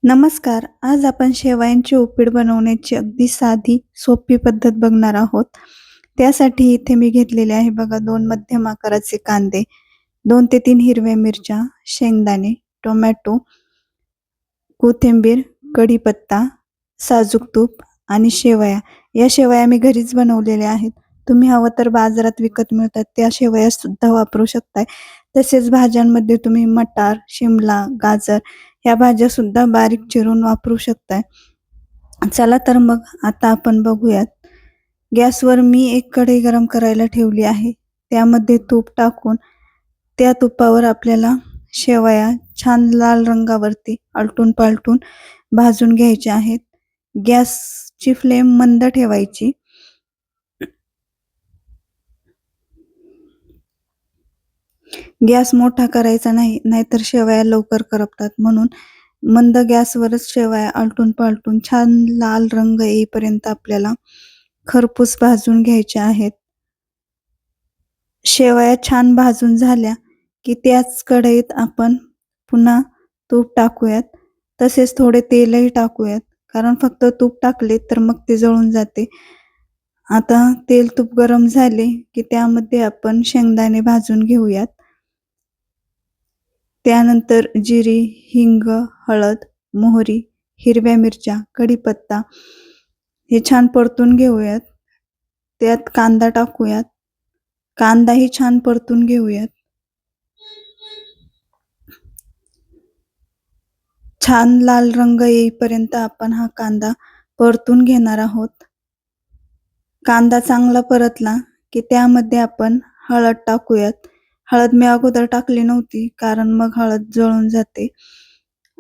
नमस्कार. आज आपण शेवयांची उपीट बनवण्याची अगदी साधी, सोपी पद्धत बघणार आहोत. त्यासाठी इथे मी घेतलेले आहे बघा 2 मध्यम आकाराचे कांदे, 2 ते 3 हिरव्या मिरच्या, शेंगदाणे, टोमॅटो, कोथिंबीर, कढीपत्ता, साजूक तूप आणि शेवया. या शेवया मी घरीच बनवलेल्या आहेत. तुम्ही हवं तर बाजारात विकत मिळतात त्या शेवया सुद्धा वापरू शकताय. तसेच भाज्यांमध्ये तुम्ही मटार, शिमला, गाजर ह्या भाज्या सुद्धा बारीक चिरून वापरू शकताय. चला तर मग आता आपण बघूयात. गॅसवर मी एक कढई गरम करायला ठेवली आहे. त्यामध्ये तूप टाकून त्या तुपावर आपल्याला शेवया छान लाल रंगावरती आलटून-पालटून भाजून घ्यायच्या आहेत. गॅसची फ्लेम मंद ठेवायची. गॅस मोठा करायचा नाही, नाहीतर शेवया लवकर करपतात. म्हणून मंद गॅसवरच शेवया आलटून-पालटून छान लाल रंग येईपर्यंत आपल्याला खरपूस भाजून घ्यायच्या आहेत. शेवया छान भाजून झाल्या, की त्याच कढईत आपण पुन्हा तूप टाकूयात. तसेच थोडे तेलही टाकूयात. कारण फक्त तूप टाकले तर मग ते जळून जाते. आता तेल तूप गरम झाले, की त्यामध्ये आपण शेंगदाणे भाजून घेऊयात. त्यानंतर जिरी, हिंग, हळद, मोहरी, हिरव्या मिरच्या, कढीपत्ता हे छान परतून घेऊयात. त्यात कांदा टाकूयात. कांदाही छान परतून घेऊयात. छान लाल रंग येईपर्यंत आपण हा कांदा परतून घेणार आहोत. कांदा चांगला परतला, की त्यामध्ये आपण हळद टाकूयात. हळद मी अगोदर टाकली नव्हती, कारण मग हळद जळून जाते.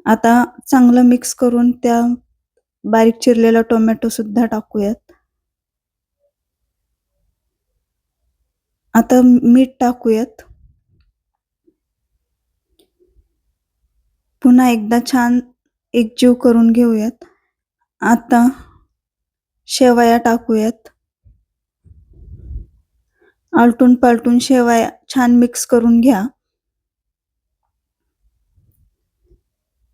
आता चांगलं मिक्स करून त्या बारीक चिरलेला टोमॅटो सुद्धा टाकूयात. आता मीठ टाकूयात. पुन्हा एकदा छान एकजीव करून घेऊयात. आता शेवया टाकूयात. आलटून-पालटून शेवया छान मिक्स करून घ्या.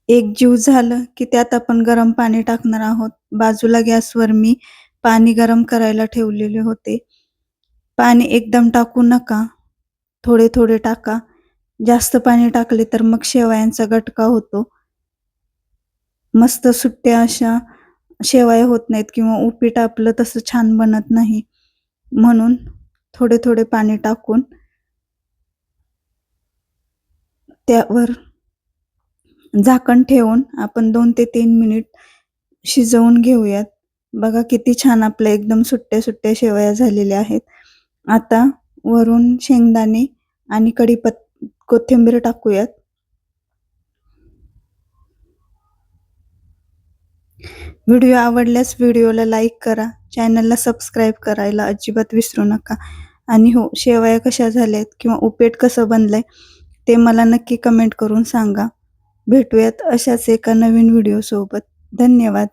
एकजीव झालं, की त्यात आपण गरम पाणी टाकणार आहोत. बाजूला गॅसवर मी पाणी गरम करायला ठेवलेले होते. पाणी एकदम टाकू नका. थोडे-थोडे टाका. जास्त पाणी टाकले तर मग शेवयांचा गटका होतो. मस्त सुट्ट्या अशा शेवया होत नाहीत किंवा उपीट आपलं तसं छान बनत नाही. म्हणून थोडे-थोडे पाणी टाकून त्यावर झाकण ठेवून आपण 2 ते 3 मिनिट शिजवून घेऊयात. बघा किती छान आपल्या एकदम सुट्ट्या-सुट्ट्या शेवया झालेल्या आहेत. आता वरून शेंगदाणे आणि कोथिंबीर टाकूयात. व्हिडिओ आवडल्यास व्हिडिओला लाईक करा. चॅनलला सबस्क्राईब करायला अजिबात विसरू नका. आणि हो, शेवया कशा झाल्यात किंवा उपीट कसं बनलंय ते मला नक्की कमेंट करून सांगा. भेटूयात अशाच एका नवीन व्हिडिओसोबत. धन्यवाद.